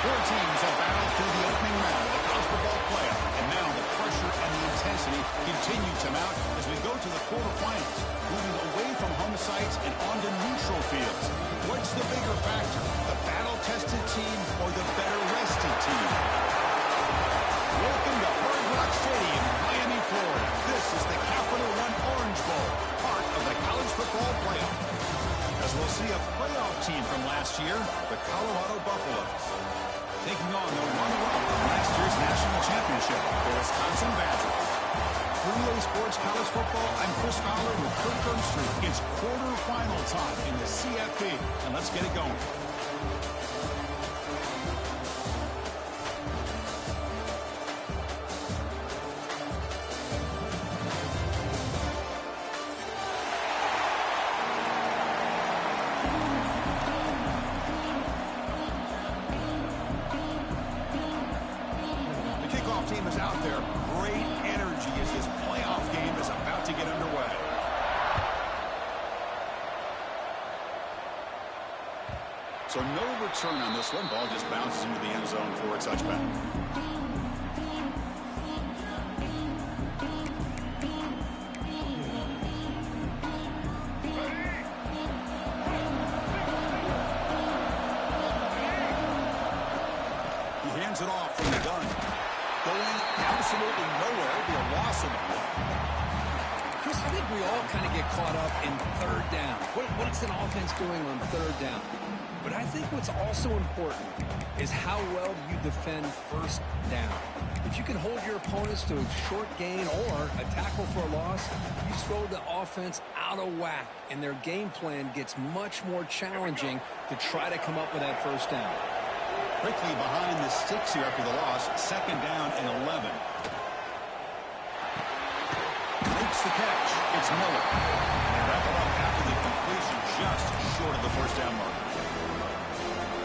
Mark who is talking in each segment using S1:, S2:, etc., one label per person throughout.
S1: Four teams have battled through the opening round of the college football playoff, and now the pressure and the intensity continue to mount as we go to the quarterfinals, moving away from home sites and onto neutral fields. What's the bigger factor, the battle-tested team or the better-rested team? Welcome to Hard Rock Stadium in Miami, Florida. This is the Capital One Orange Bowl, part of the college football playoff. As we'll see a playoff team from last year, the Colorado Buffaloes, taking on the runner-up from last year's national championship, the Wisconsin Badgers. For EA Sports College Football, I'm Chris Fowler with Kirk Herbstreit. It's quarterfinal time in the CFP, and let's get it going. Team is out there. Great energy as this playoff game is about to get underway. So no return on this one. Ball just bounces into the end zone for a touchback. He hands it off from the gun. Going absolutely nowhere. It'll be a loss of one.
S2: Chris, I think we all kind of get caught up in third down. What is an offense doing on third down? But I think what's also important is how well you defend first down. If you can hold your opponents to a short gain or a tackle for a loss, you throw the offense out of whack, and their game plan gets much more challenging to try to come up with that first down.
S1: Quickly behind the sticks here after the loss. Second down and 11. Makes the catch. It's Miller. They wrap it up after the completion, just short of the first down mark.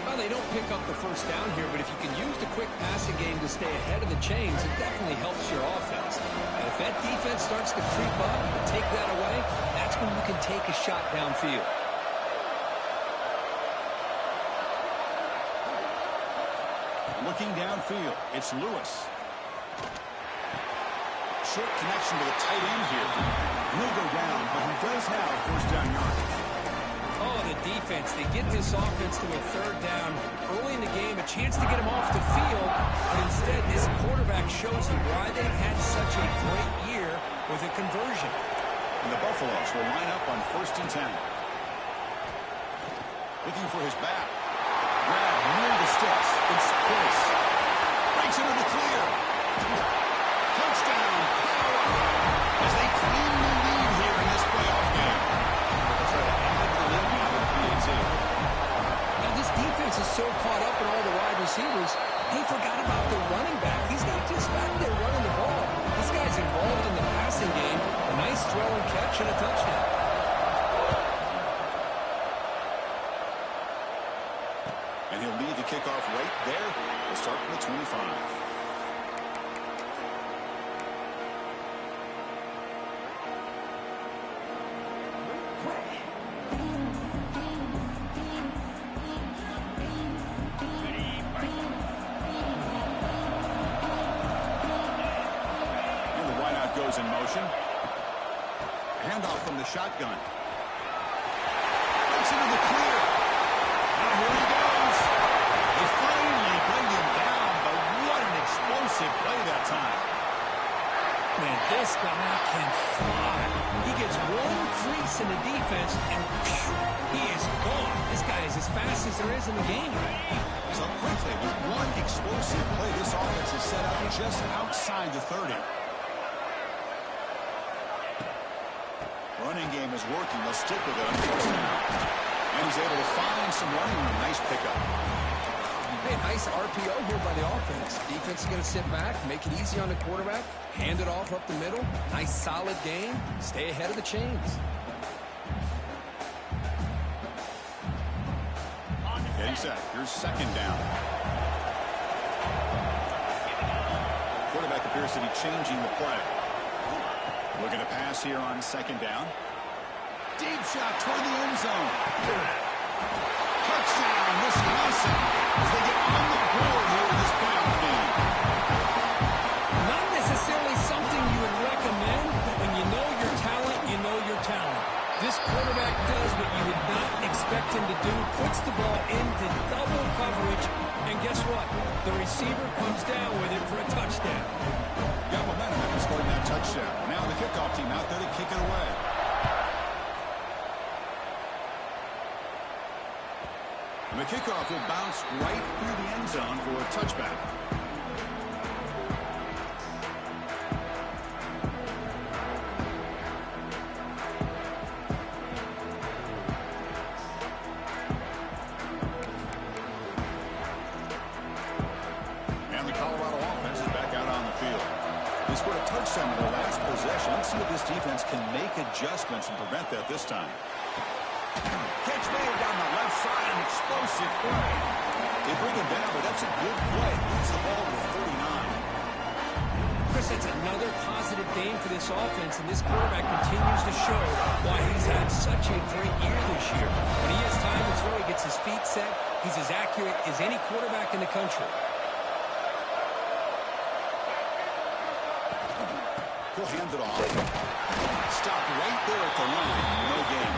S2: Well, they don't pick up the first down here, but if you can use the quick passing game to stay ahead of the chains, it definitely helps your offense. And if that defense starts to creep up and take that away, that's when you can take a shot downfield.
S1: Looking downfield, it's Lewis. Short connection to the tight end here. He'll go down, but he does have first down yardage.
S2: Oh, the defense. They get this offense to a third down early in the game, a chance to get him off the field, but instead this quarterback shows you why they've had such a great year with a conversion.
S1: And the Buffaloes will line up on 1st and 10. Looking for his back. Grab near the sticks. It's Price. Breaks into the clear. Touchdown. As they cleanly lead here in this playoff game. They'll try to end the lead now with PAT.
S2: Now this defense is so caught up in all the wide receivers, they forgot about the running back. He's not just back there running the ball. This guy's involved in the passing game. A nice throw and catch and a touchdown.
S1: And he'll lead the kickoff right there. We'll start from the 25. And the wideout goes in motion. Handoff from the shotgun. Breaks into the clear. Now here he goes. They finally bring him down, but what an explosive play that time.
S2: Man, this guy can fly. He gets one crease in the defense, and he is gone. This guy is as fast as there is in the game.
S1: So quickly, with one explosive play, this offense is set up just outside the 30. Running game is working. They'll stick with it on 1st down. And he's able to find some running room. Nice pickup.
S2: Hey, nice RPO here by the offense. Defense is going to sit back, make it easy on the quarterback, hand it off up the middle. Nice solid game. Stay ahead of the chains.
S1: Getting set. Here's 2nd down. Quarterback appears to be changing the play. Looking to pass here on 2nd down. Deep shot toward the end zone. Touchdown, Wisconsin, as they get on the board
S2: what? The receiver comes down with it for a touchdown.
S1: Got momentum after scoring that touchdown. Now the kickoff team out there to kick it away. And the kickoff will bounce right through the end zone for a touchback. And the Colorado offense is back out on the field. They scored a touchdown in their last possession. Let's see if this defense can make adjustments and prevent that this time. Catch made down the left side, an explosive play. They bring him down, but that's a good play. Moves the ball to 39.
S2: Chris, that's another positive game for this offense, and this quarterback continues to show why he's had such a great year this year. When he has time to throw, he gets his feet set. He's as accurate as any quarterback in the country.
S1: He'll hand it off. Stopped right there at the line. No gain.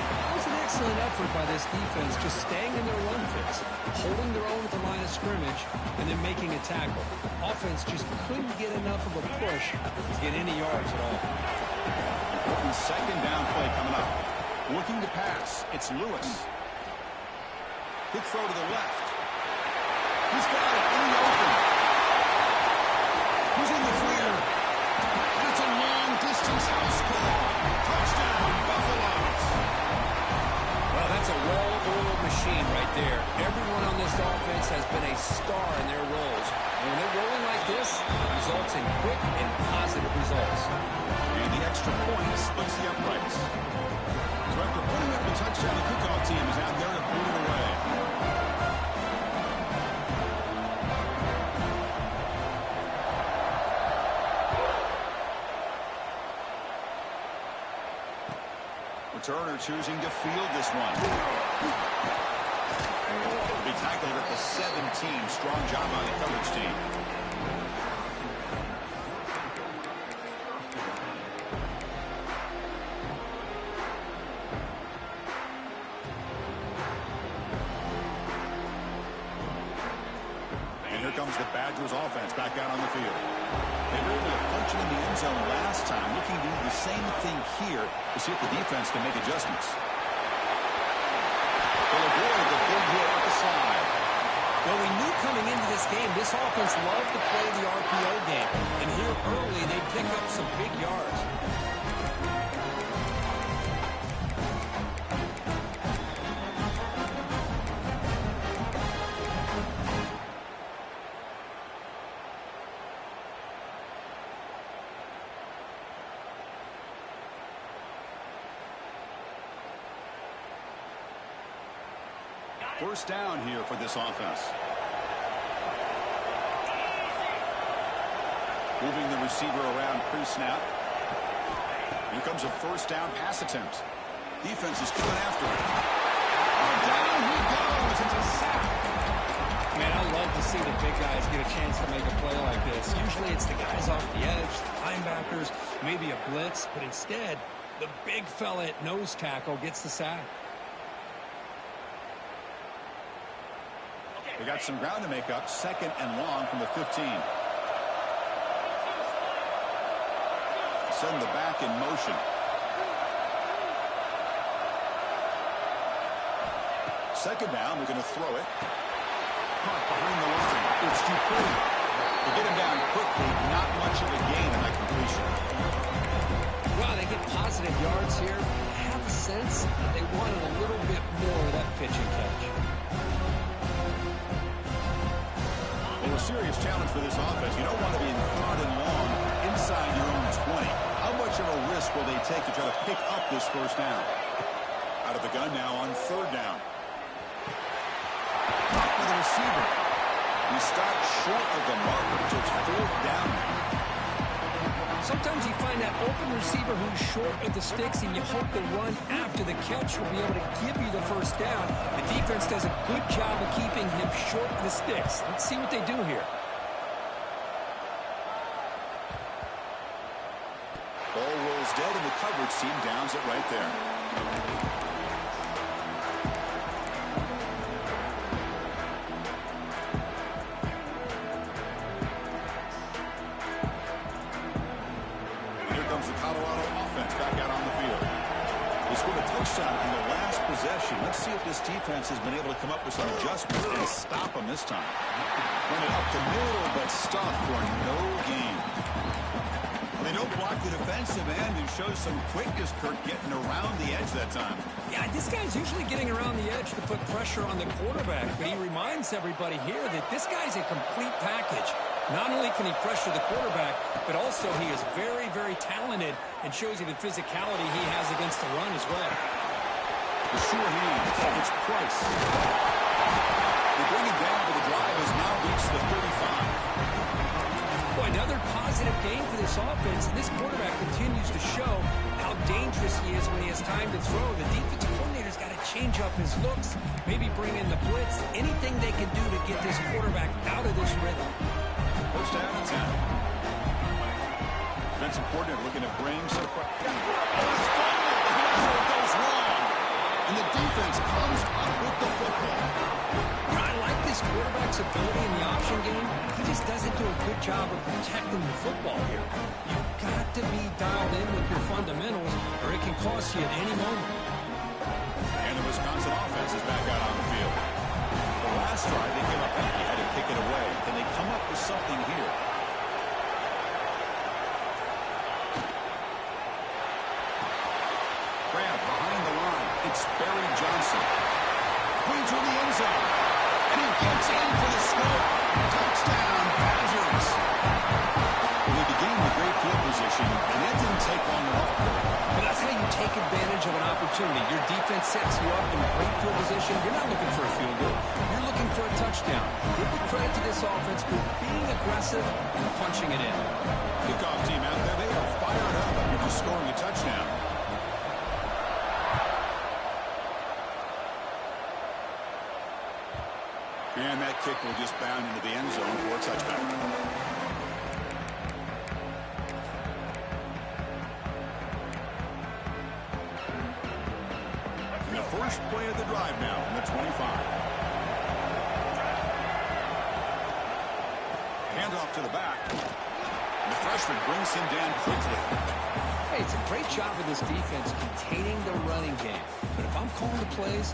S2: That was an excellent effort by this defense, just staying in their run fits, holding their own at the line of scrimmage, and then making a tackle. Offense just couldn't get enough of a push to get any yards at all.
S1: Important second down play coming up. Looking to pass. It's Lewis. Quick throw to the left. He's got it in the open. He's in the clear. That's a long-distance house call. Touchdown, Buffaloes.
S2: Well, that's a well-oiled machine right there. Everyone on this offense has been a star in their roles. And when they're rolling like this, it results in quick and positive results.
S1: And the extra point splits the uprights. So after putting up the touchdown, the kickoff team is out there to put it away. Turner choosing to field this one. Big tackle at the 17. Strong job by the coverage team. And here comes the Badgers offense back out on the field. They were able to punch it in the end zone last time, looking to do the same thing here to see if the defense can make adjustments. They'll avoid the big hit at the slide.
S2: Well, we knew coming into this game, this offense loved to play the RPO game. And here early, they pick up some big yards.
S1: First down here for this offense. Moving the receiver around pre-snap. Here comes a first down pass attempt. Defense is coming after it. Oh, down he goes. It's a sack.
S2: Man, I love to see the big guys get a chance to make a play like this. Usually it's the guys off the edge, the linebackers, maybe a blitz. But instead, the big fella at nose tackle gets the sack.
S1: They got some ground to make up. Second and long from the 15. Send the back in motion. Second down, we're going to throw it. Caught behind the line. It's Dupree. They get him down quickly. Not much of a gain in that completion.
S2: Wow, they get positive yards here. I have a sense that they wanted a little bit more of that pitch and catch.
S1: Well, a serious challenge for this offense. You don't want to be in third and long inside your own 20. How much of a risk will they take to try to pick up this first down? Out of the gun now on third down. Up with the receiver. He stopped short of the marker, so it's fourth down.
S2: Sometimes you find that open receiver who's short of the sticks, and you hope the run after the catch will be able to give you the first down. The defense does a good job of keeping him short of the sticks. Let's see what they do here.
S1: Ball rolls dead, and the coverage team downs it right there. scored a touchdown in the last possession. Let's see if this defense has been able to come up with some adjustments and stop them this time. Run it up the middle, but stuffed for no gain. They don't block the defensive end and show some quickness, Kirk, getting around the edge that time.
S2: Yeah, this guy's usually getting around the edge to put pressure on the quarterback, but he reminds everybody here that this guy's a complete package. Not only can he pressure the quarterback, but also he is very, very talented and shows you the physicality he has against the run as well.
S1: The sure hands. It's Price. They bring it down, but the drive has now reached the 35.
S2: Boy, another positive game for this offense, and this quarterback continues to show how dangerous he is when he has time to throw. The defensive coordinator's got to change up his looks, maybe bring in the blitz, anything they can do to get this quarterback out of this rhythm.
S1: First down and 10. Defensive coordinator looking to bring some pressure. It goes wrong. And the defense comes up with the football.
S2: I like this quarterback's ability in the option game. He just doesn't do a good job of protecting the football here. You've got to be dialed in with your fundamentals, or it can cost you at any moment.
S1: And the Wisconsin offense is back out on the field. The last drive, they gave up empty, had to kick it away. Can they come up with something here? Grab behind the line. It's Barry Johnson. Brings in the end zone. And he gets in for the score. Touchdown, Badgers. Well, they began with great field position, and that didn't take long at all.
S2: Well, that's how you take advantage of an opportunity. Your defense sets you up in great field position. You're not looking for a field goal. You're looking for a touchdown. Give the credit to this offense for being aggressive and punching it in.
S1: Kickoff team out there, they are fired up after just scoring a touchdown. And that kick will just bound into the end zone for a touchback. And the first play of the drive now from the 25. Handoff to the back. And the freshman brings him down quickly.
S2: Hey, it's a great job of this defense containing the running game. But if I'm calling the plays,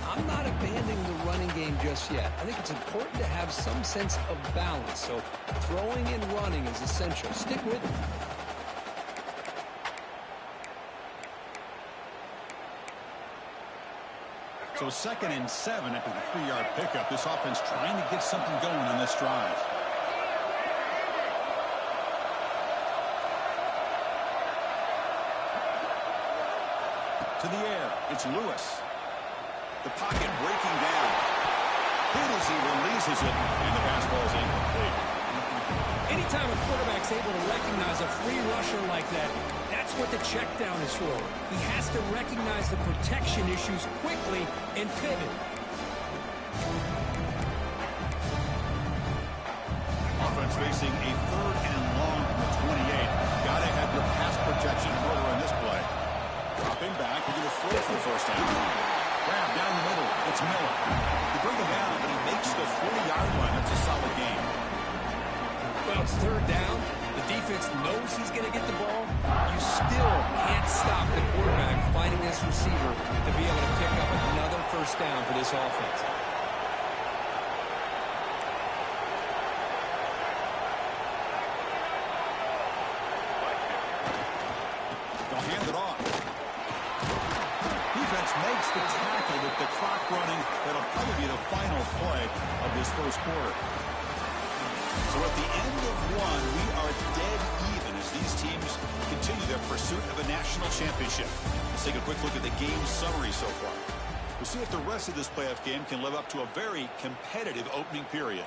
S2: I'm not abandoning the running game just yet. I think it's important to have some sense of balance. So throwing and running is essential. Stick with it.
S1: So 2nd and 7 after the 3-yard pickup. This offense trying to get something going on this drive. To the air, it's Lewis. The pocket breaking down. Hit as he releases it, and the pass ball is incomplete.
S2: Anytime a quarterback's able to recognize a free rusher like that, that's what the check down is for. He has to recognize the protection issues quickly and pivot.
S1: Offense facing a 3rd and long from the 28. Got to have your pass protection in order on this play. Dropping back, we're going to throw for the first down. Grab down the middle. It's Miller. They bring him down, but he makes the 40-yard line. That's a solid game.
S2: Well, it's 3rd down. The defense knows he's going to get the ball. You still can't stop the quarterback finding this receiver to be able to pick up another first down for this offense.
S1: They'll hand it off. Defense makes the tackle with the clock running. That'll probably be the final play of this first quarter. So at the end of one, we are dead even as these teams continue their pursuit of a national championship. Let's take a quick look at the game summary so far. We'll see if the rest of this playoff game can live up to a very competitive opening period.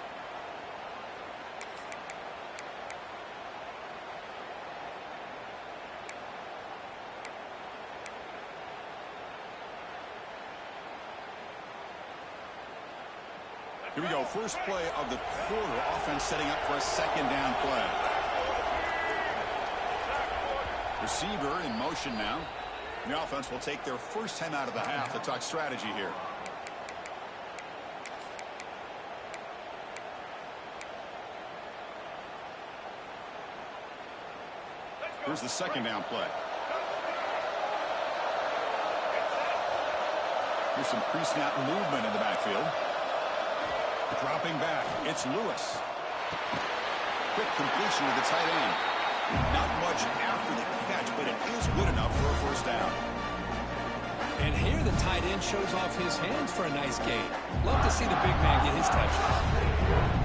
S1: Here we go. First play of the quarter. Offense setting up for a 2nd down play. Receiver in motion now. The offense will take their first time out of the half to talk strategy here. Here's the 2nd down play. There's some pre-snap movement in the backfield. Dropping back, it's Lewis. Quick completion to the tight end. Not much after the catch, but it is good enough for a first down.
S2: And here the tight end shows off his hands for a nice gain. Love to see the big man get his touchdown.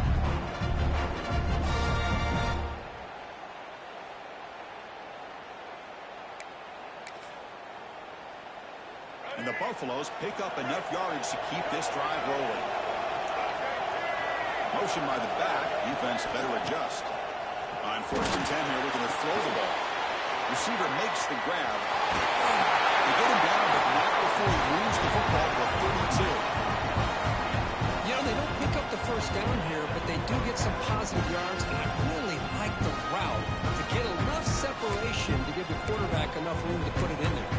S1: And the Buffaloes pick up enough yardage to keep this drive rolling. Motion by the back. Defense better adjust. On 4th and 10 here, looking to throw the ball. Receiver makes the grab. They get him down, but not before he moves the football to 32.
S2: You know, they don't pick up the first down here, but they do get some positive yards, and I really like the route to get enough separation to give the quarterback enough room to put it in there.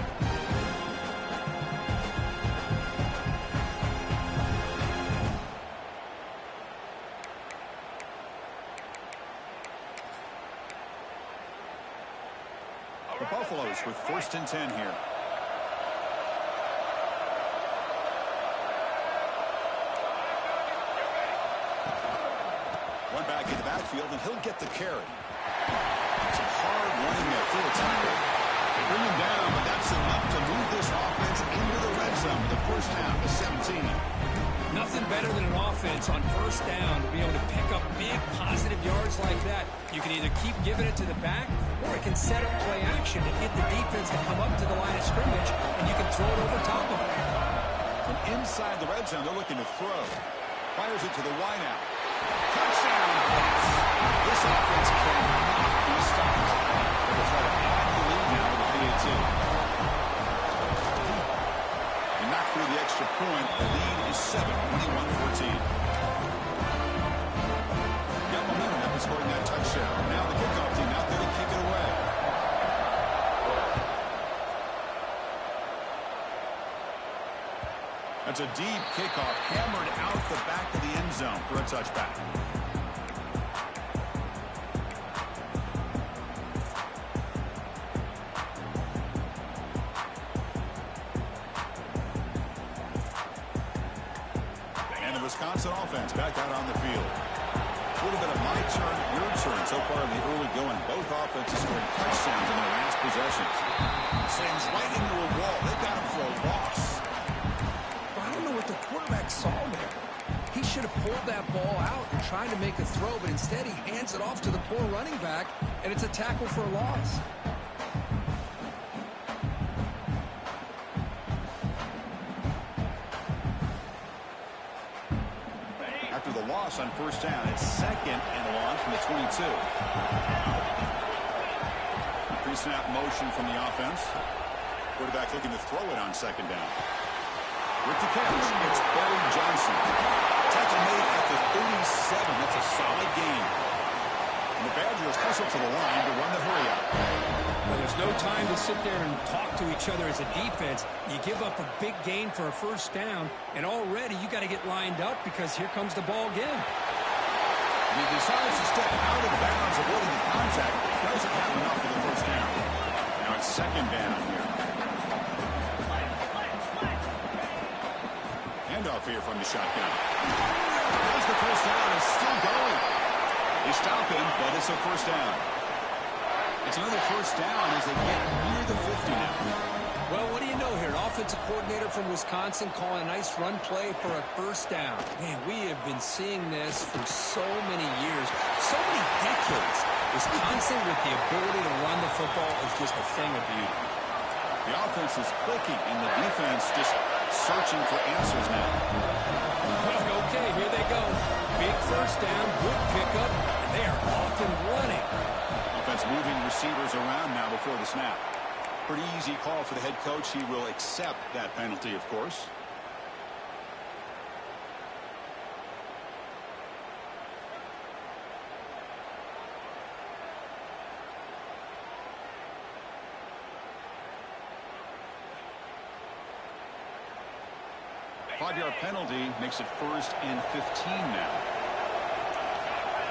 S1: The Buffaloes with 1st and 10 here. One back in the backfield, and he'll get the carry. It's a hard running there through a tackle. Bring him down, but that's enough to move this offense into the red zone with the first down to 17.
S2: Nothing better than an offense on first down to be able to pick up big positive yards like that. You can either keep giving it to the back, or it can set up play action to get the defense to come up to the line of scrimmage, and you can throw it over top of it.
S1: From inside the red zone, they're looking to throw. Fires it to the wideout. Touchdown pass. This offense cannot be stopped. They'll try to add the lead now to the PAT. And knock through the extra point. The lead is 7, 21-14. Got momentum after scoring that touchdown. Now the kickoff team out there to kick it away. That's a deep kickoff, hammered out the back of the end zone for a touchback. And the Wisconsin offense back out on the field. A little bit of my turn, your turn so far in the early going. Both offenses scoring touchdowns in their last possessions. Sends right into a wall. They got him for a loss.
S2: The quarterback saw there. He should have pulled that ball out and tried to make a throw, but instead he hands it off to the poor running back, and it's a tackle for a loss.
S1: After the loss on first down, it's 2nd and long from the 22. Pre-snap motion from the offense. Quarterback looking to throw it on 2nd down. With the catch, it's Barry Johnson. Tackle made at the 37. That's a solid gain. And the Badgers hustle to the line to run the hurry up.
S2: Well, there's no time to sit there and talk to each other as a defense. You give up a big gain for a first down, and already you got to get lined up because here comes the ball again.
S1: He decides to step out of bounds, avoiding the contact. Doesn't have enough for the first down. Now it's 2nd down here. Handoff here from the shotgun. There's the first down. It's still going. They stop him, but it's a first down. It's another first down as they get near the 50 now.
S2: Well, what do you know here? An offensive coordinator from Wisconsin calling a nice run play for a first down. Man, we have been seeing this for so many years, so many decades. Wisconsin with the ability to run the football is just a thing of beauty.
S1: The offense is clicking, and the defense just searching for answers now.
S2: Okay, here they go. Big first down, good pickup, and they are off and running.
S1: Offense moving receivers around now before the snap. Pretty easy call for the head coach. He will accept that penalty, of course. Five-yard penalty makes it 1st and 15 now.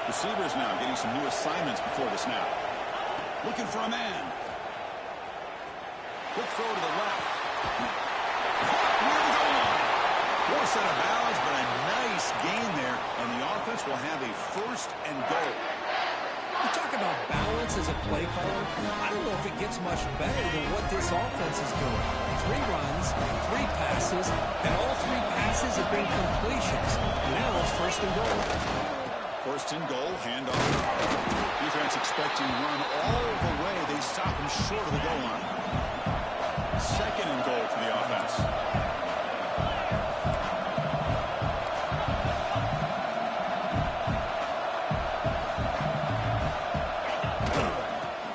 S1: Receivers now getting some new assignments before the snap. Looking for a man. Quick throw to the left. Near the goal line. Force out of bounds, but a nice gain there, and the offense will have a first and goal.
S2: You talk about balance as a play caller. I don't know if it gets much better than what this offense is doing. 3 runs, 3 passes, and all 3 passes have been completions. Now it's first and goal.
S1: First and goal, handoff. Defense expecting run all the way. They stop him short of the goal line. Second and goal for the offense.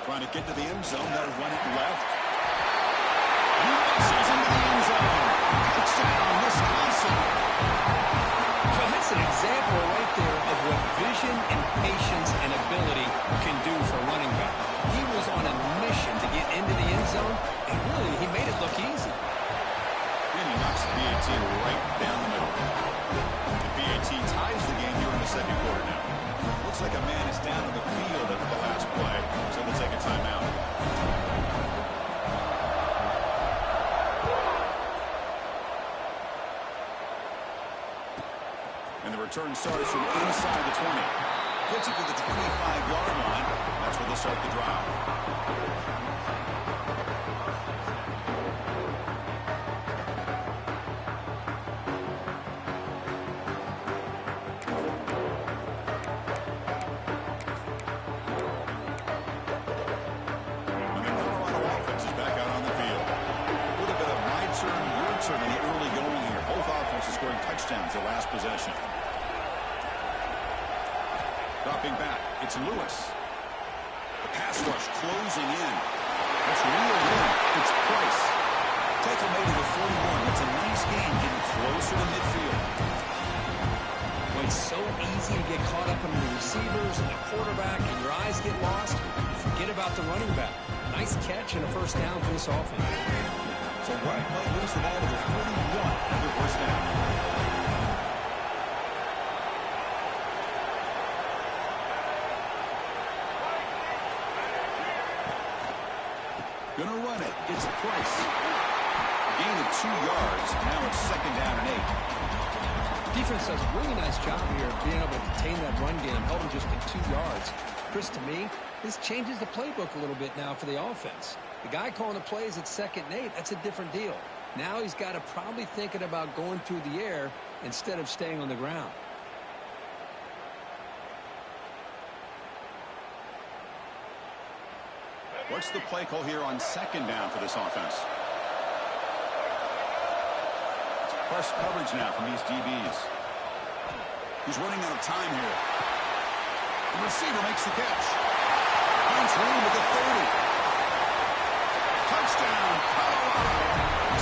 S1: Trying to get to the end zone. They'll run it left. He misses into the end zone. Touchdown, Wisconsin.
S2: So that's an example right there of what vision and patience and ability can do for a running back. He was on a mission to get into the end zone, and really, he made it look easy.
S1: And he knocks the BAT right down the middle. The BAT ties the game here in the second quarter now. Looks like a man is down on the field at the last play, so they'll take a timeout. And the return starts from inside the 20. Gets it to the 25-yard line. That's where they'll start the drive. And the Colorado offense is back out on the field. A little bit of my turn, your turn in the early going here. Both offenses scoring touchdowns their last possession. Dropping back, it's Lewis. The pass rush closing in. That's real in. It's Price. Tackle made to the 41. That's a nice gain, getting closer to midfield.
S2: Well, it's so easy to get caught up in the receivers and the quarterback, and your eyes get lost. Forget about the running back. Nice catch and a first down for this offense.
S1: So Wright might lose the ball to the 41 after first down. Gonna run it. It's Price. Gain of 2 yards. Now it's second down and 8.
S2: Defense does a really nice job here of being able to contain that run game, held him just to 2 yards. Chris, to me, this changes the playbook a little bit now for the offense. The guy calling the plays at second and 8, that's a different deal. Now he's got to probably thinking about going through the air instead of staying on the ground.
S1: What's the play call here on second down for this offense? It's press coverage now from these DBs. He's running out of time here. The receiver makes the catch. Finds room at the 30. Touchdown, Colorado.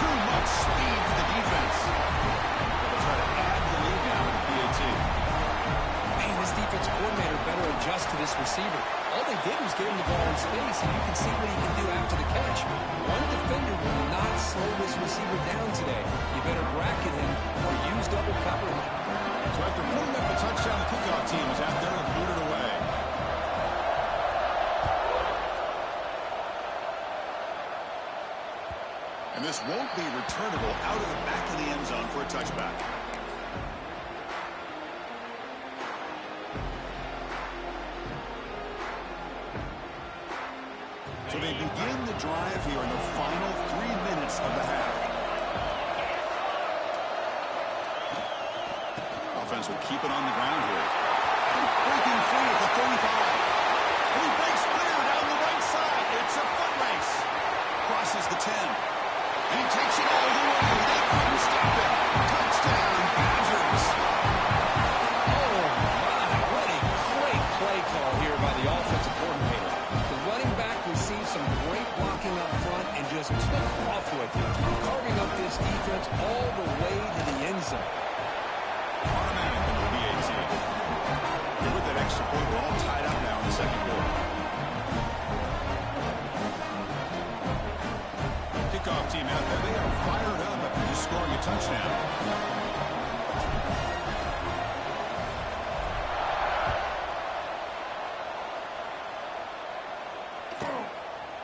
S1: Too much speed for the defense. They'll try to add the lead now with the PAT.
S2: Man, this defense coordinator better adjust to this receiver. All they did was give him the ball in space, and you can see what he can do after the catch. One defender will not slow this receiver down today. You better bracket him or use double coverage.
S1: So after putting up a touchdown, the kickoff team is out there to boot it away. And this won't be returnable out of the back of the end zone for a touchback. So they begin the drive here in the final 3 minutes of the half. Offense will keep it on the ground here. Breaking free at the 35. He breaks clear down the right side. It's a foot race. Crosses the 10. He takes it all the way. They couldn't stop it. Touchdown, Badgers.
S2: Oh, my. What a great play call here by the offensive coordinator. The running back received some great blocking up front and just took off with it, carving up this defense all the way to the end zone.
S1: Automatic in the BAT. And with that extra point, we're all tied up now in the second quarter. Kickoff team out there. They are fired up after just scoring a touchdown.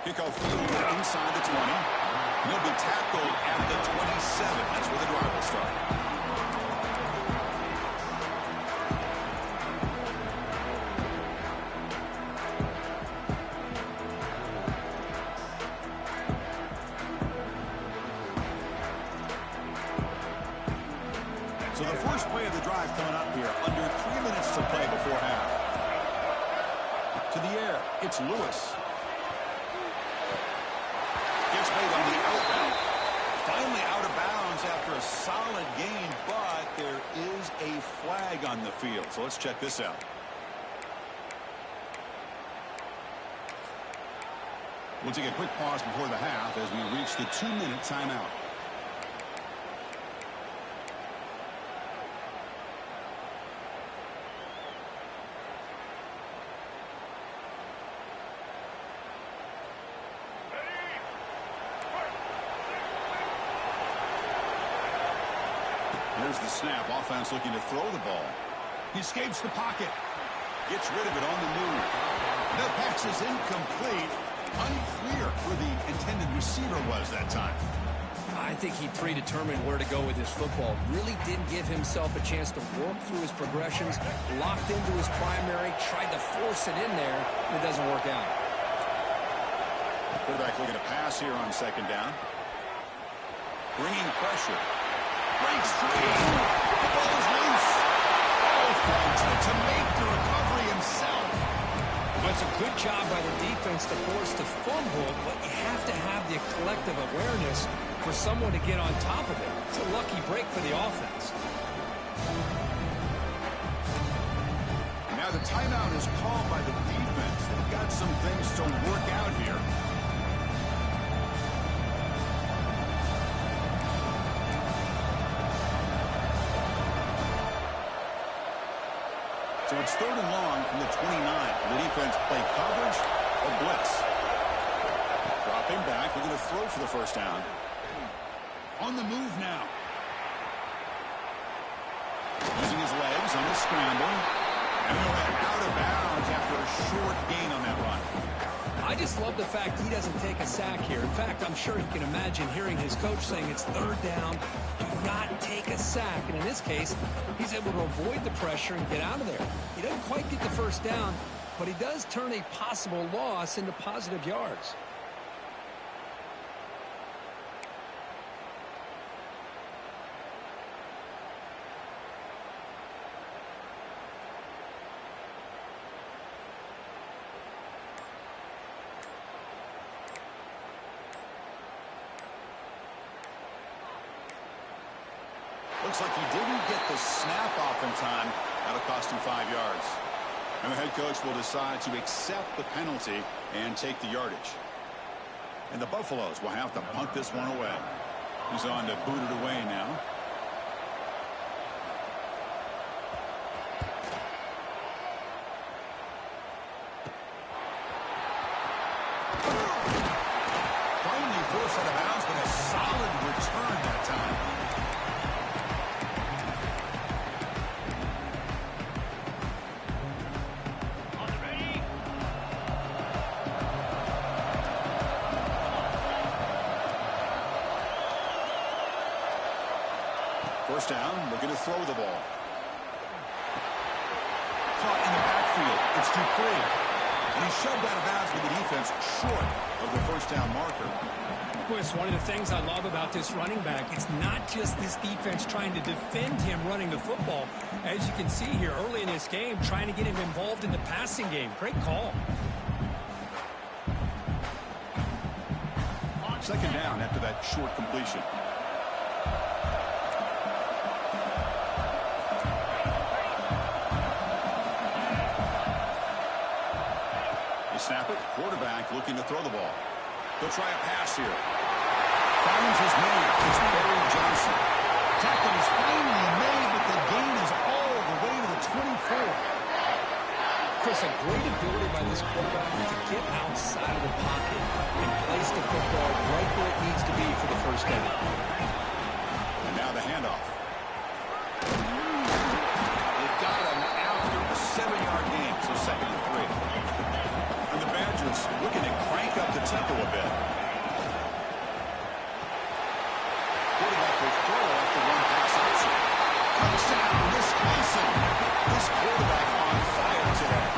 S1: Kickoff field inside the 20. He'll be tackled at the 27. That's where the drive will start. it's Lewis. Gets made on the outbound. Finally out of bounds after a solid gain, but there is a flag on the field. So let's check this out. We'll take a quick pause before the half as we reach the 2-minute timeout. Here's the snap. Offense looking to throw the ball. He escapes the pocket. Gets rid of it on the move. The pass is incomplete. Unclear where the intended receiver was that time.
S2: I think he predetermined where to go with his football. Really didn't give himself a chance to work through his progressions. Locked into his primary. Tried to force it in there. And it doesn't work out.
S1: Quarterback looking to pass here on second down. Bringing pressure. Breaks free. The ball is loose. To make the recovery himself.
S2: Well, it's a good job by the defense to force the fumble, but you have to have the collective awareness for someone to get on top of it. It's a lucky break for the offense.
S1: Now the timeout is called by the defense. They've got some things to work out here. So it's 3rd and long from the 29. The defense play coverage or blitz. Dropping back, looking to throw for the first down. On the move now. Using his legs on the scramble. And they'll head out of bounds after a short gain on that run.
S2: I just love the fact he doesn't take a sack here. In fact, I'm sure he can imagine hearing his coach saying it's 3rd down. Do not take a sack. And in this case, he's able to avoid the pressure and get out of there. He doesn't quite get the first down, but he does turn a possible loss into positive yards.
S1: Looks like he didn't get the snap off in time. That'll cost him 5 yards. And the head coach will decide to accept the penalty and take the yardage. And the Buffaloes will have to punt this one away. He's on to boot it away now. Finally forced out of bounds, but a solid return that time. First down, looking to throw the ball. Caught in the backfield. It's Dupree. And he's shoved out of bounds with the defense short of the first down marker.
S2: Well, it's one of the things I love about this running back. It's not just this defense trying to defend him running the football. As you can see here early in this game, trying to get him involved in the passing game. Great call.
S1: Second down after that short completion. Snap it. Quarterback looking to throw the ball. He'll try a pass here. Finds his man. It's Barry Johnson. Tackle is finally made, but the gain is all the way to the 24.
S2: Chris, a great ability by this quarterback to get outside of the pocket and place the football right where it needs to be for the first down.
S1: And now the handoff. They've got him after a 7-yard gain, so 2nd and 3. The Badgers looking to crank up the tempo a bit. Quarterback will throw off the one pass option. Touchdown, Wisconsin. This quarterback on fire today.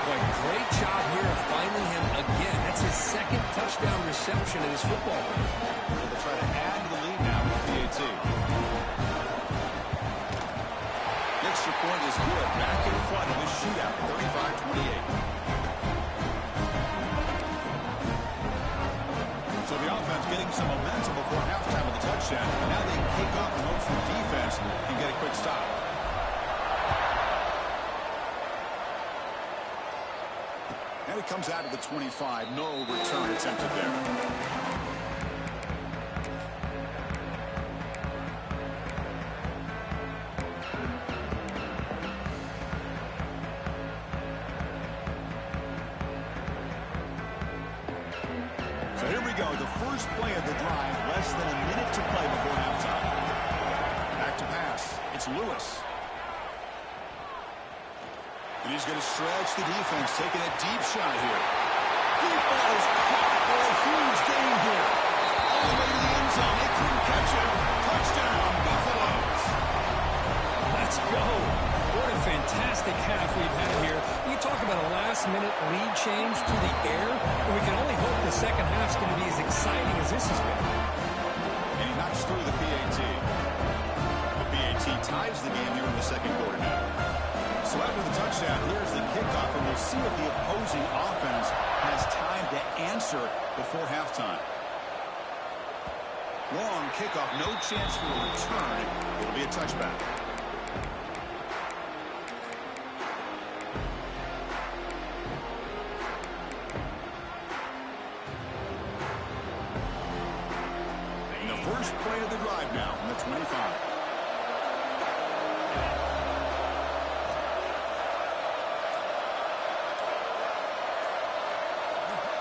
S2: Boy, great job here of finding him again. That's his 2nd touchdown reception in his football game.
S1: They'll try to add to the lead now with PAT. Extra point is good. Back in front of the shootout, 35-28. some momentum before halftime with the touchdown. Now they kick off and hope for defense and get a quick stop. Now he comes out of the 25. No return attempted there. So here we go, the first play of the drive, less than a minute to play before halftime. Back to pass. It's Lewis. And he's going to stretch the defense, taking a deep shot here. Deep ball is caught for a huge gain here. All the way to the end zone. They couldn't catch it. Touchdown, Buffaloes.
S2: Let's go. What a fantastic half we've had here. You talk about a last-minute lead change through the air, and we can only hope the second half's going to be as exciting as this has been.
S1: And he knocks through the PAT. The PAT ties the game here in the second quarter now. So after the touchdown, here's the kickoff, and we'll see if the opposing offense has time to answer before halftime. Long kickoff, no chance for a return. It'll be a touchback. First play of the drive now from the 25.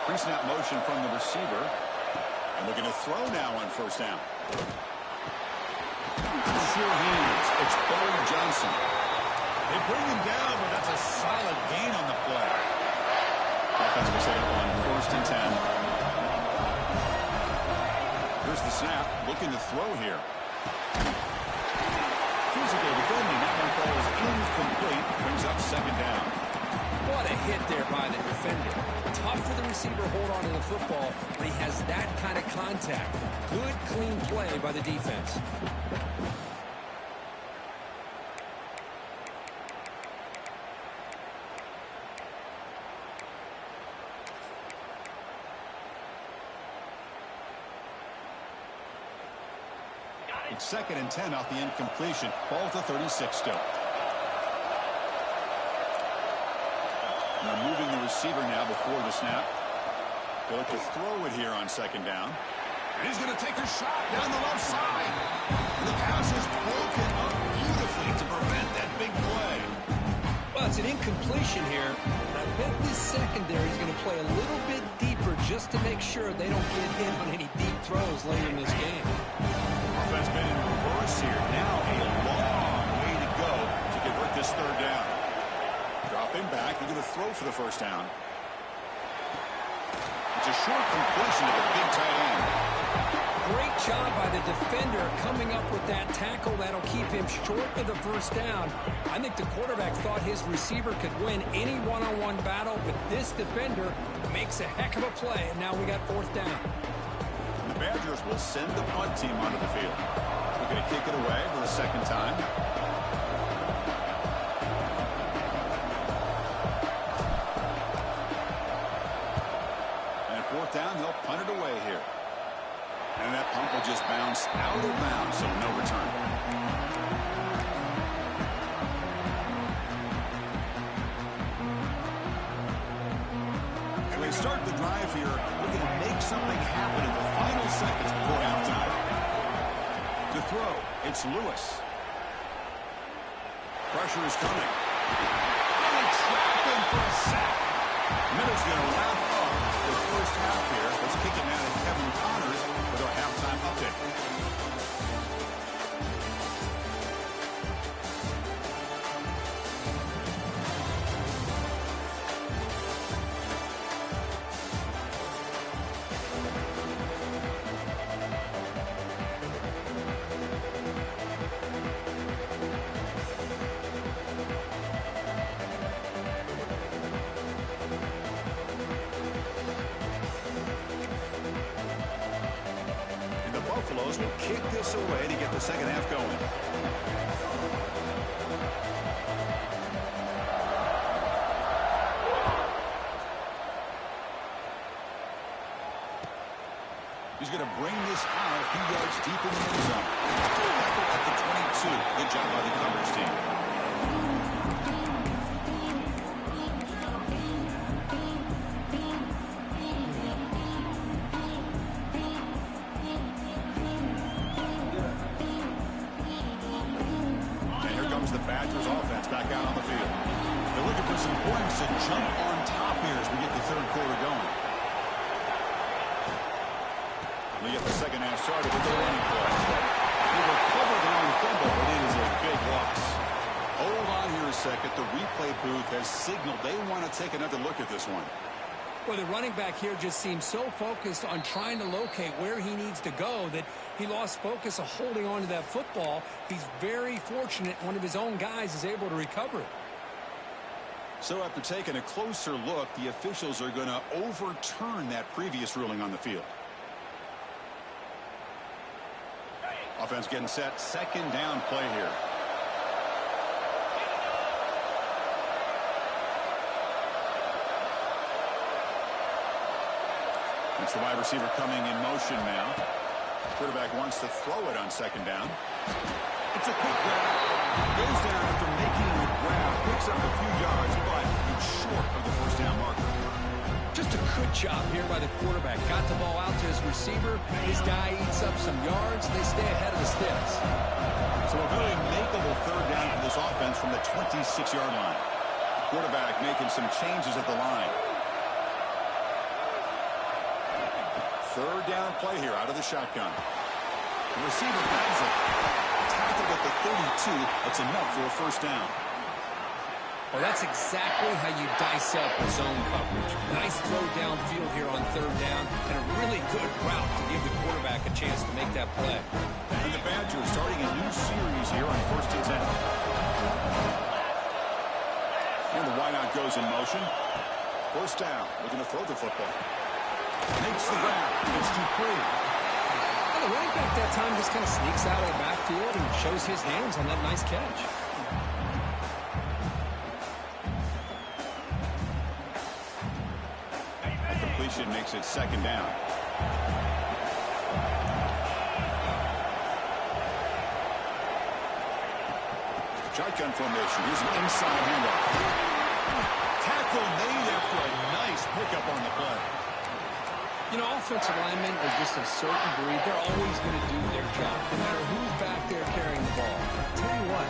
S1: Pre-snap motion from the receiver. And looking to throw now on first down. Sure hands. It's Bo Johnson. They bring him down, but that's a solid gain on the play. Offense will set up on 1st and 10. Here's the snap, looking to throw here. Physical defending, that one falls incomplete, brings up 2nd down.
S2: What a hit there by the defender. Tough for the receiver to hold on to the football when he has that kind of contact. Good, clean play by the defense.
S1: It's 2nd and 10 off the incompletion. Ball to 36 still. They're moving the receiver now before the snap. They look to throw it here on 2nd down. And he's going to take a shot down the left side. And the pass is broken up beautifully to prevent that big play.
S2: Well, it's an incompletion here. I bet this secondary is going to play a little bit deeper just to make sure they don't get hit on any deep throws later in this game.
S1: Offense been in reverse here. Now a long way to go to convert this 3rd down. Drop him back. They're going to throw for the 1st down. It's a short completion to the big tight end.
S2: Great job by the defender coming up with that tackle. That'll keep him short of the 1st down. I think the quarterback thought his receiver could win any one-on-one battle, but this defender makes a heck of a play, and now we got 4th down.
S1: The Badgers will send the punt team onto the field. They're going to kick it away for the 2nd time. And at 4th down, they'll punt it away here. And that punt will just bounce out of bounds, so no return. And they start the drive here, looking to make something happen in the final seconds before halftime. To throw, it's Lewis. Pressure is coming. And they trap him for a sack. Middle's going to wrap up the 1st half here. Let's kick it now to Kevin Connors with our halftime update. Buffaloes will kick this away to get the 2nd half going. He's going to bring this out a few yards deep in the end zone. Tackle at the 22. Good job by the coverage team. And here comes the Badgers offense back out on the field. They're looking for some points to jump on top here as we get the third quarter going. We get the second half started with the running play. He recovered the long fumble, but it is a big loss. Hold on here a second. The replay booth has signaled they want to take another look at this one.
S2: Well, the running back here just seems so focused on trying to locate where he needs to go that he lost focus of holding on to that football. He's very fortunate one of his own guys is able to recover it.
S1: So after taking a closer look, the officials are going to overturn that previous ruling on the field. Offense getting set. Second down play here. It's the wide receiver coming in motion now. Quarterback wants to throw it on second down. It's a quick grab. Goes down after making the grab. Picks up a few yards, but it's short of the first down marker.
S2: Just a good job here by the quarterback. Got the ball out to his receiver. His guy eats up some yards. They stay ahead of the sticks.
S1: So a very makeable third down for this offense from the 26-yard line. Quarterback making some changes at the line. Third down play here out of the shotgun. The receiver grabs it. Tackled at the 32. That's enough for a first down.
S2: Well, that's exactly how you dice up a zone coverage. Nice throw downfield here on third down, and a really good route to give the quarterback a chance to make that play.
S1: And the Badgers starting a new series here on 1st and 10. And the wideout goes in motion. First down. Looking to throw the football. Makes the grab. It's too free.
S2: Well, the running back that time just kind of sneaks out of the backfield and shows his hands on that nice catch.
S1: Makes it second down. Shotgun formation. Here's an inside handoff. Tackle made after a nice pickup on the play.
S2: You know, offensive linemen are just a certain breed. They're always going to do their job, no matter who's back there carrying the ball. I'll tell you what,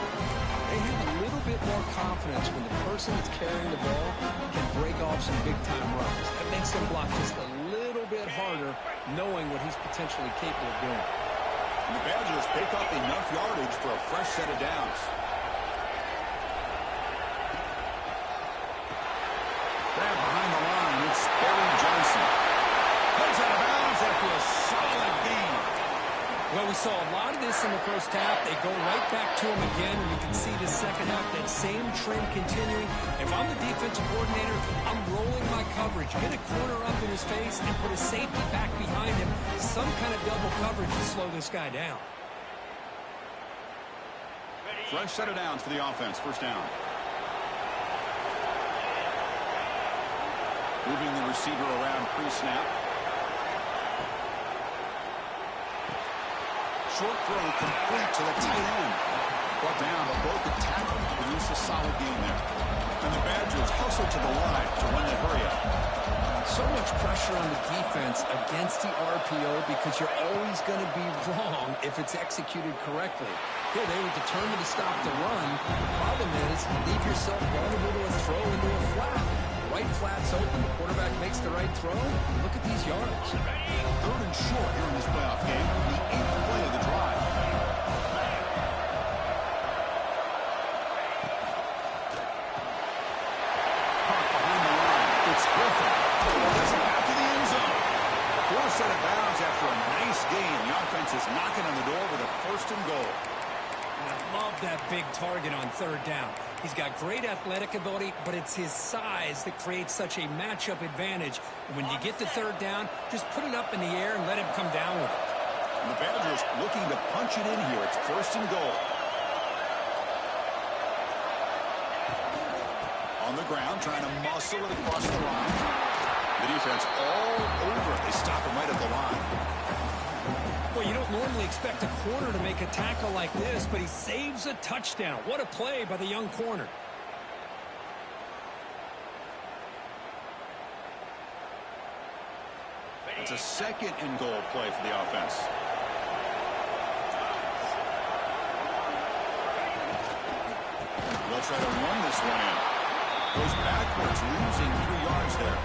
S2: they have a little bit more confidence when the person that's carrying the ball can break off some big-time runs. That makes them block just a little bit harder, knowing what he's potentially capable of doing.
S1: And the Badgers pick up enough yardage for a fresh set of downs. Grab behind the line. It's Barry Johnson. Comes out of bounds after a solid game.
S2: Well, we saw a lot of this in the first half. They go right back to him again, and you can see the second half, that same trend continuing. If I'm the defensive coordinator, I'm rolling my coverage, get a corner up in his face, and put a safety back behind him. Some kind of double coverage to slow this guy down.
S1: Fresh set of downs for the offense. First down. Moving the receiver around pre-snap. Short throw complete to the tight end. Brought down, but broke the tackle to produce a solid game there. And the Badgers hustle to the line to run that hurry up.
S2: So much pressure on the defense against the RPO because you're always going to be wrong if it's executed correctly. Here they were determined to stop the run. The problem is leave yourself vulnerable to a throw into a flat. Right flat's open. The quarterback makes the right throw. Look at these yards.
S1: Third and short here in this playoff game. The 8th play of the drive. Caught behind the line. It's Griffin. Doesn't back to the end zone. Four set of bounds after a nice game. The offense is knocking on the door with a first and goal.
S2: And I love that big target on third down. He's got great athletic ability, but it's his size that creates such a matchup advantage. When you get to third down, just put it up in the air and let him come down with it.
S1: And the Badgers looking to punch it in here. It's first and goal. On the ground, trying to muscle it across the line. The defense all over it. They stop him right at the line.
S2: Well, you don't normally expect a corner to make a tackle like this, but he saves a touchdown. What a play by the young corner.
S1: It's a second and goal play for the offense. They'll try to run this one in. Goes backwards, losing 3 yards there.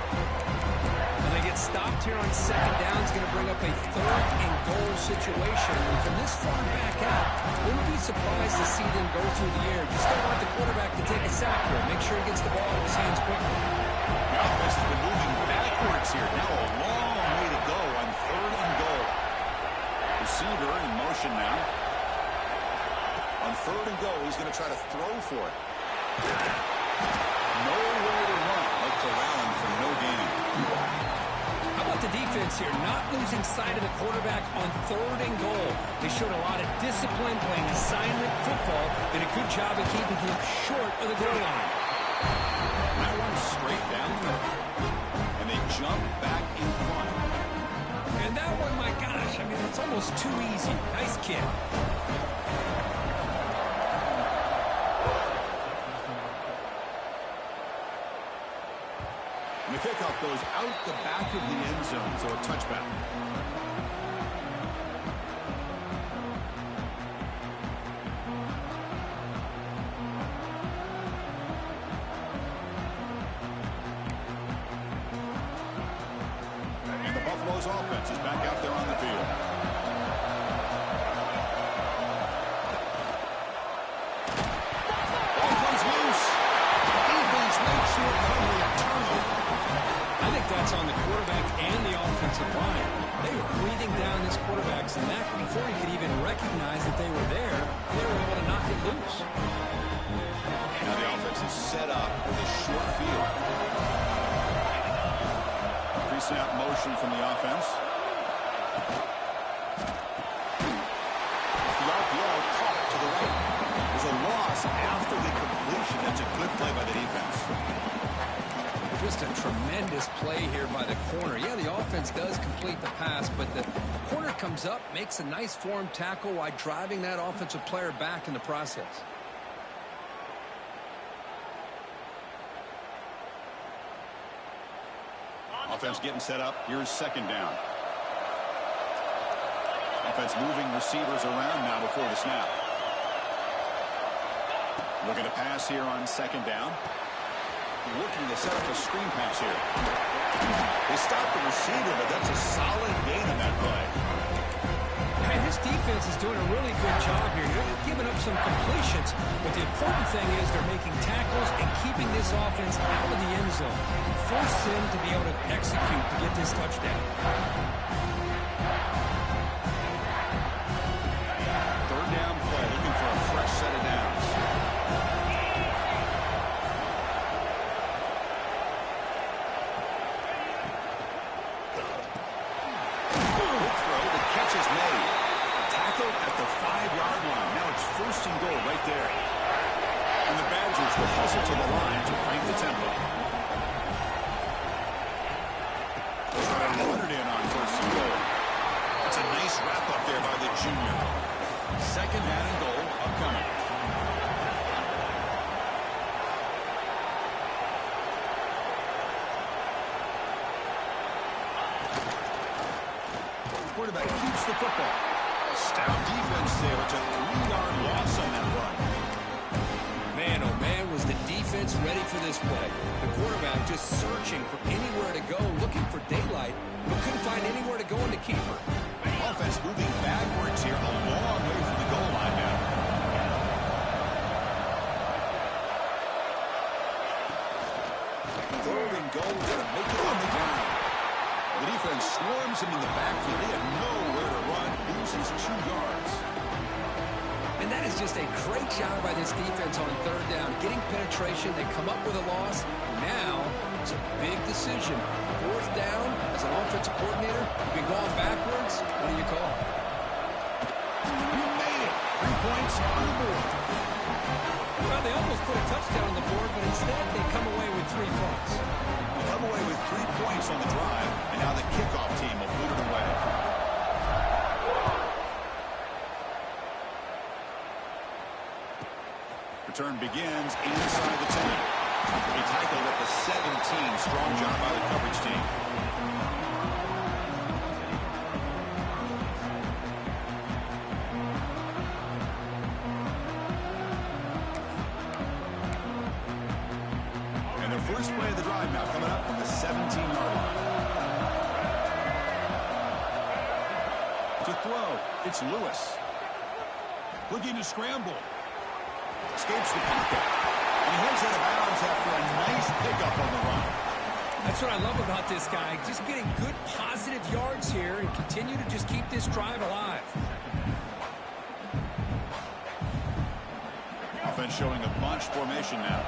S2: And they get stopped here on second down. It's going to bring up a third and goal situation. And from this far back out, wouldn't be surprised to see them go through the air. Just don't want the quarterback to take a sack here. Make sure he gets the ball in his hands quickly.
S1: The offense has been moving backwards here. Now a long way to go on third and goal. Receiver in motion now. On third and goal, he's going to try to throw for it. Nowhere to run. They'll corral him for no gain.
S2: How about the defense here? Not losing sight of the quarterback on third and goal. They showed a lot of discipline playing assignment football. Did a good job of keeping him short of the goal line.
S1: That one's straight down the middle. And they jump back in front.
S2: And that one, my gosh, I mean, it's almost too easy. Nice kick.
S1: And the kickoff goes out the back of the end zone, so a touchback. And the Buffalo's offense is back out there on the field. Ball comes loose. Defense makes the recovery, a turnover.
S2: I think that's on the quarterback and the offensive line. They were breathing down this quarterback's neck before he could even recognize that they were there. They were able to knock it loose.
S1: Now the offense is set up with a short field. Pre-snap motion from the offense. The RPO caught to the right. There's a loss after the completion. That's a good play by the defense.
S2: Just a tremendous play here by the corner. Yeah, the offense does complete the pass, but the corner comes up, makes a nice form tackle while driving that offensive player back in the process.
S1: Offense getting set up. Here's second down. Offense moving receivers around now before the snap. Looking to pass here on second down. Looking to set up a screen pass here. They stopped the receiver, but that's a solid gain on that play.
S2: And this defense is doing a really good job here. They're giving up some completions, but the important thing is they're making tackles and keeping this offense out of the end zone. Force them to be able to execute to get this touchdown.
S1: Third down play, looking for a fresh set of downs. At the 5-yard line. Now it's first and goal right there. And the Badgers will hustle to the line to crank the tempo. Trying to run it in on first and goal. It's a nice wrap up there by the junior. Second down and goal upcoming. Quarterback keeps the football. Stout defense there. It's a 3-yard loss on that run.
S2: Man, oh man, was the defense ready for this play. The quarterback just searching for anywhere to go, looking for daylight, but couldn't find anywhere to go in the keeper.
S1: Offense moving backwards here, a long way from the goal line now. Third and goal, gonna make it on the ground. The defense swarms him in the backfield. They have nowhere to run. Loses 2 yards.
S2: And that is just a great job by this defense on third down. Getting penetration, they come up with a loss. Now, it's a big decision. Fourth down, as an offensive coordinator, you've been going backwards. What do you call?
S1: You made it. 3 points on the board.
S2: Well, they almost put a touchdown on the board, but instead they come away with 3 points.
S1: Come away with 3 points on the drive, and now the kickoff team will put it away. Return begins inside the 10. He tackled at the 17. Strong job by the coverage team. And the first play of the drive now coming up from the 17-yard line. To throw, it's Lewis. Looking to scramble. Escapes the pocket. And he heads out of bounds after a nice pickup on the run.
S2: That's what I love about this guy. Just getting good positive yards here and continue to just keep this drive alive.
S1: Offense showing a bunch formation now.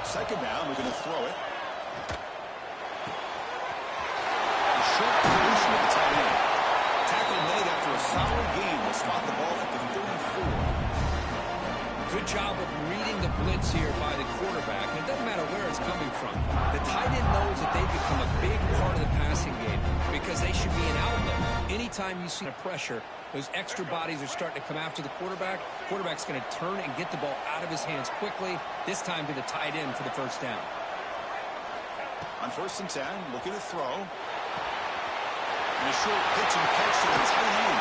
S1: Second down, we're going to throw it. A short creation of the tight end. Tackle made after a solid gain. Will spot the ball at the 34.
S2: Good job of reading the blitz here by the quarterback. And it doesn't matter where it's coming from. The tight end knows that they've become a big part of the passing game because they should be an outlet. Anytime you see a pressure, those extra bodies are starting to come after the quarterback. Quarterback's going to turn and get the ball out of his hands quickly, this time to the tight end for the first down.
S1: On 1st and 10, looking to throw. And a short pitch and catch to the tight end.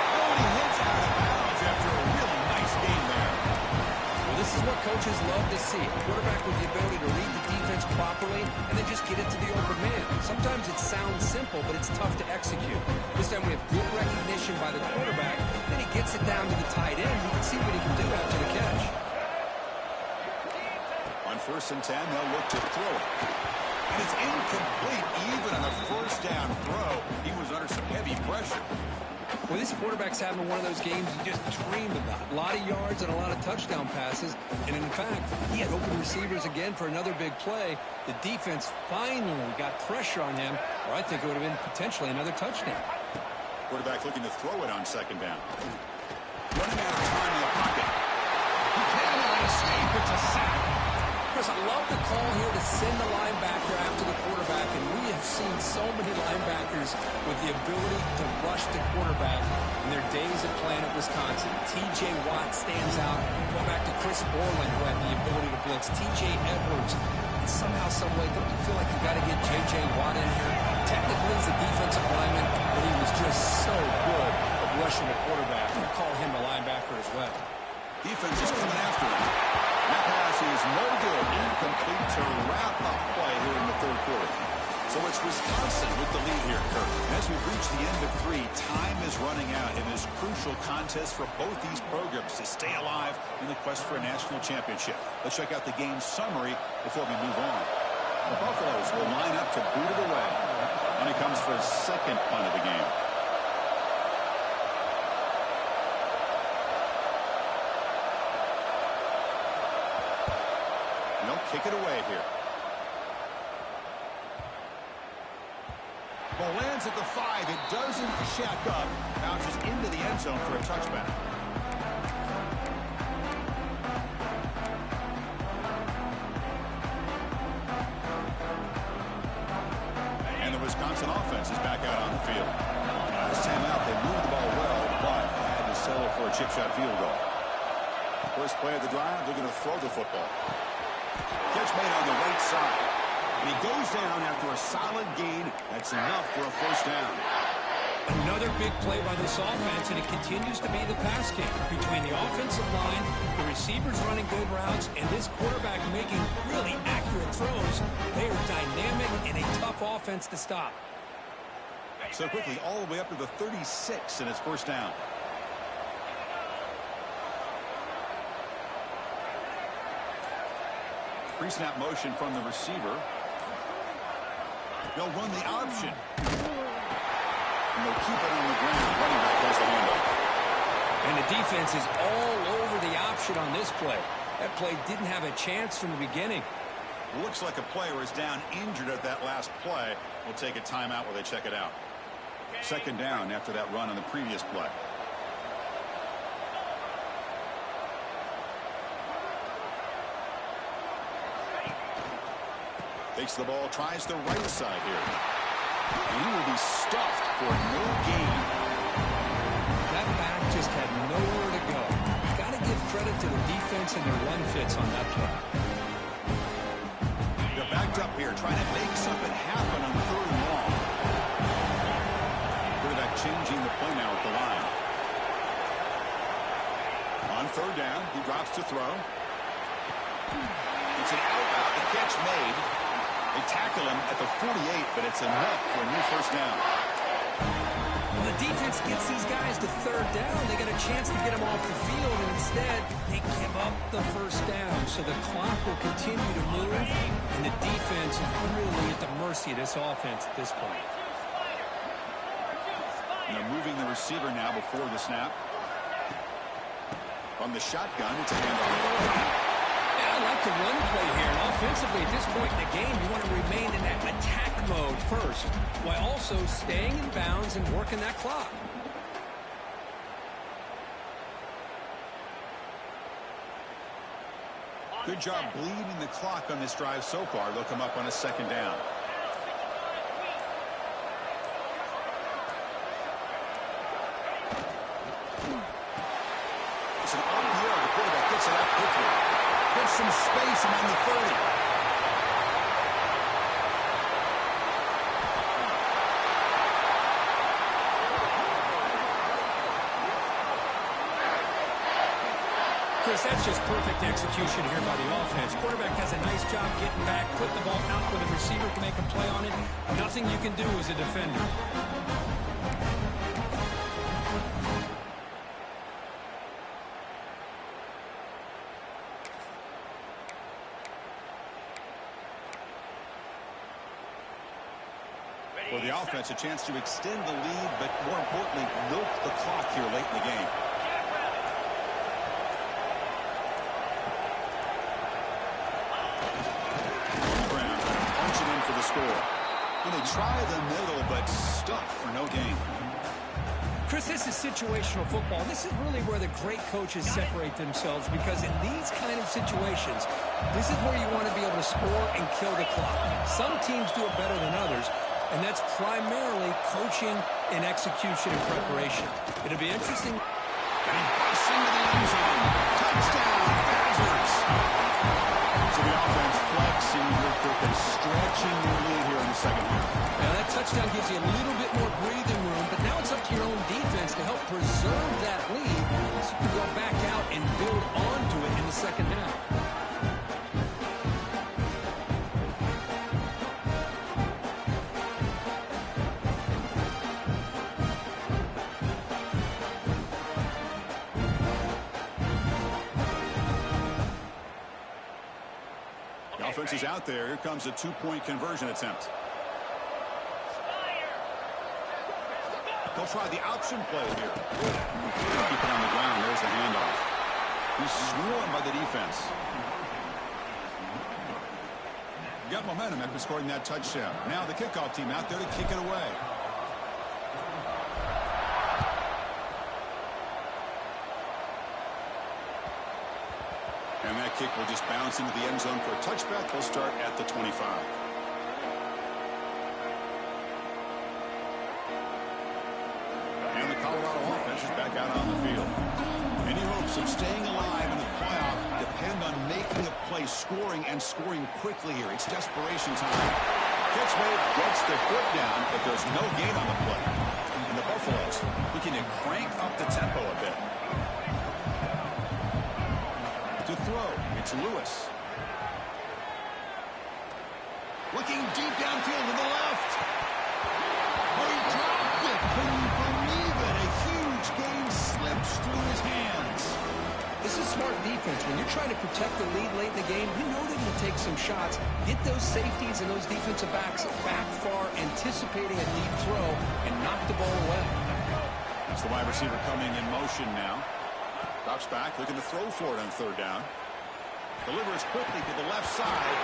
S1: Oh, and he hits out of bounds after a really nice game there.
S2: Well, this is what coaches love to see. A quarterback with the ability to read the defense properly and then just get it to the open man. Sometimes it sounds simple, but it's tough to execute. This time we have good recognition by the quarterback. Then he gets it down to the tight end. You can see what he can do after the catch.
S1: On 1st and 10, they'll look to throw it. And it's incomplete even on the first down throw. He was under some heavy pressure.
S2: Well, this quarterback's having one of those games you just dreamed about. A lot of yards and a lot of touchdown passes. And in fact, he had open receivers again for another big play. The defense finally got pressure on him, or I think it would have been potentially another touchdown.
S1: Quarterback looking to throw it on 2nd down. Running out of time in the pocket. He cannot escape. It's a sack.
S2: Chris, I love the call here to send the linebacker after the quarterback, and we have seen so many linebackers with the ability to rush the quarterback in their days of playing at Wisconsin. T.J. Watt stands out. Go back to Chris Borland, who had the ability to blitz. T.J. Edwards. And somehow, some way, don't you feel like you got to get J.J. Watt in here? Technically, he's a defensive lineman, but he was just so good at rushing the quarterback. I'm going to call him a linebacker as well.
S1: Defense is coming after him. That pass is no good. Incomplete to wrap up play here in the 3rd quarter. So it's Wisconsin with the lead here, Kirk. As we've reached the end of 3, time is running out in this crucial contest for both these programs to stay alive in the quest for a national championship. Let's check out the game summary before we move on. The Buffaloes will line up to boot it away. And it comes for a 2nd punt of the game. Kick it away here. Ball lands at the 5. It doesn't shack up. Bounces into the end zone for a touchback. And the Wisconsin offense is back out on the field. Last time out, they moved the ball well, but had to settle for a chip shot field goal. First play of the drive, they're going to throw the football. Catch made on the right side. And he goes down after a solid gain. That's enough for a 1st down.
S2: Another big play by this offense, and it continues to be the pass game between the offensive line, the receivers running good routes, and this quarterback making really accurate throws. They are dynamic and a tough offense to stop.
S1: So quickly, all the way up to the 36, and it's 1st down. Pre-snap motion from the receiver. They'll run the option. And they'll keep it on the ground. Running back has the handoff.
S2: And the defense is all over the option on this play. That play didn't have a chance from the beginning.
S1: Looks like a player is down injured at that last play. We'll take a timeout while they check it out. 2nd down after that run on the previous play. Takes the ball, tries the right side here. And he will be stuffed for no gain.
S2: That back just had nowhere to go. Got to give credit to the defense and their run fits on that play.
S1: They're backed up here, trying to make something happen on 3rd and long. Quarterback changing the play now at the line. On 3rd down, he drops to throw. It's an out. The catch made. They tackle him at the 48, but it's enough for a new 1st down.
S2: Well, the defense gets these guys to 3rd down. They got a chance to get them off the field, and instead they give up the 1st down. So the clock will continue to move, and the defense is really at the mercy of this offense at this point.
S1: They're moving the receiver now before the snap. On the shotgun, it's a handoff.
S2: Yeah, I like the run play here. And offensively, at this point in the game, you want to remain in that attack mode first, while also staying in bounds and working that clock.
S1: Good job bleeding the clock on this drive so far. They'll come up on a 2nd down. It's an RPO. The quarterback gets it out quickly. Gets some space around the 30.
S2: Chris, that's just perfect execution here by the offense. Quarterback does a nice job getting back, put the ball out where the receiver can make a play on it. Nothing you can do as a defender.
S1: For the offense, a chance to extend the lead, but more importantly, milk the clock here late in the game. Brown punching in for the score. And they try the middle, but stuck for no gain.
S2: Chris, this is situational football. This is really where the great coaches separate themselves, because in these kind of situations, this is where you want to be able to score and kill the clock. Some teams do it better than others, and that's primarily coaching and execution and preparation. It'll be interesting.
S1: And he busts into the end zone. Touchdown, Badgers. So the offense flexing real quick and stretching their lead here in the 2nd half.
S2: Now that touchdown gives you a little bit more breathing room, but now it's up to your own defense to help preserve that lead so you can go back out and build onto it in the 2nd half.
S1: Offense is out there. Here comes a 2-point conversion attempt. They'll try the option play here. Keep it on the ground. There's the handoff. He's swarmed by the defense. Got momentum after scoring that touchdown. Now the kickoff team out there to kick it away. And that kick will just bounce into the end zone for a touchback. They'll start at the 25. And the Colorado offense is back out on the field. Any hopes of staying alive in the playoff depend on making a play, scoring, and scoring quickly here. It's desperation time. Catch made, gets the foot down, but there's no gain on the play. And the Buffaloes looking to crank up the tempo a bit. To throw, it's Lewis. Looking deep downfield to the left. Oh, he dropped it. Can you believe it? A huge gain slips through his hands.
S2: This is smart defense. When you're trying to protect the lead late in the game, you know they're going to take some shots, get those safeties and those defensive backs back far, anticipating a deep throw, and knock the ball away.
S1: It's the wide receiver coming in motion now. Drops back, looking to throw for it on 3rd down. Delivers quickly to the left side.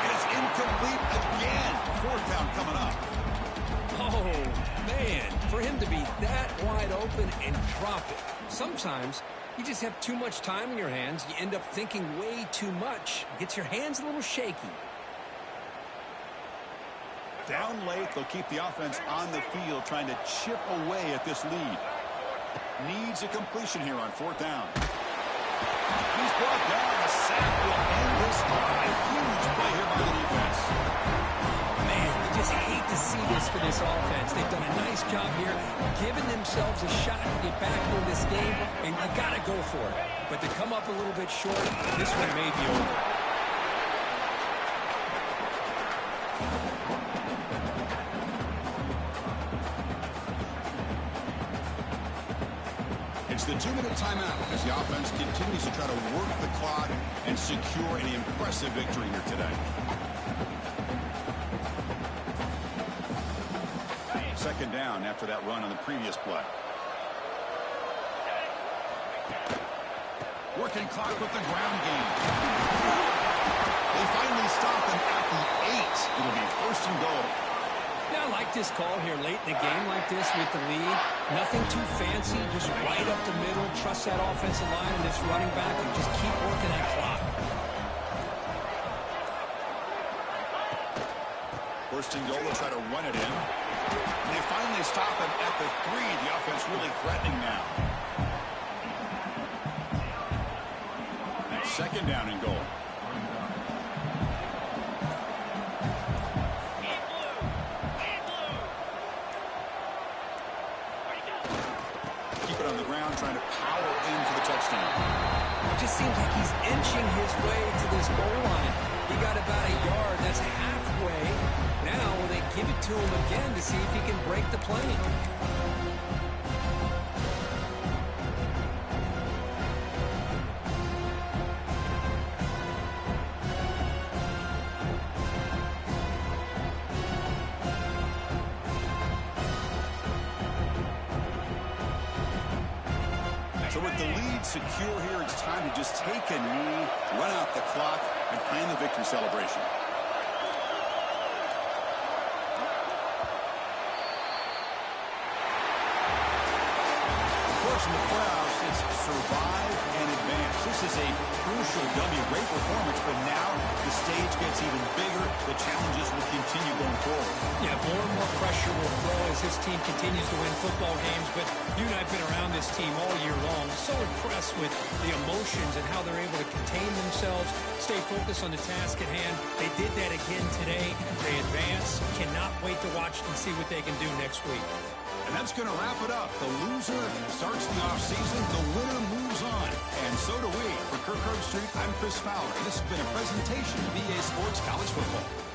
S1: It's incomplete again. 4th down coming up.
S2: Oh, man, for him to be that wide open and drop it. Sometimes you just have too much time in your hands. You end up thinking way too much. Gets your hands a little shaky.
S1: Down late, they'll keep the offense on the field, trying to chip away at this lead. Needs a completion here on 4th down. He's brought down. A sack will end this drive. A huge play here by the defense.
S2: Man, you just hate to see this for this offense. They've done a nice job here, giving themselves a shot to get back in this game, and you got to go for it. But to come up a little bit short, this one may be over.
S1: It's the 2-minute timeout as the offense continues to try to work the clock and secure an impressive victory here today. Second down after that run on the previous play. Working clock with the ground game. They finally stop him at the 8. It'll be 1st and goal.
S2: Yeah, I like this call here late in the game like this with the lead. Nothing too fancy, just right up the middle. Trust that offensive line and this running back and just keep working that clock.
S1: 1st and goal, they'll try to run it in. And they finally stop him at the 3. The offense really threatening now. 2nd down and goal. On the ground, trying to power in for the touchdown.
S2: It just seems like he's inching his way to this goal line. He got about a yard. That's halfway. Now will they give it to him again to see if he can break the play?
S1: So with the lead secure here, it's time to just take a knee, run out the clock, and plan the victory celebration. Of course, in the playoffs, it's survive and advance. This is a crucial W. Great performance, but now the stage gets even bigger. The challenges will continue going forward.
S2: Yeah, more and more pressure will grow as this team continues to win football games. But you and I have been around this team all year long. So impressed with the emotions and how they're able to contain themselves, stay focused on the task at hand. They did that again today. They advance. Cannot wait to watch and see what they can do next week.
S1: And that's going to wrap it up. The loser starts the offseason. The winner moves on. And so do we. For Kirk Herbstreit, I'm Chris Fowler. This has been a presentation of EA Sports College Football.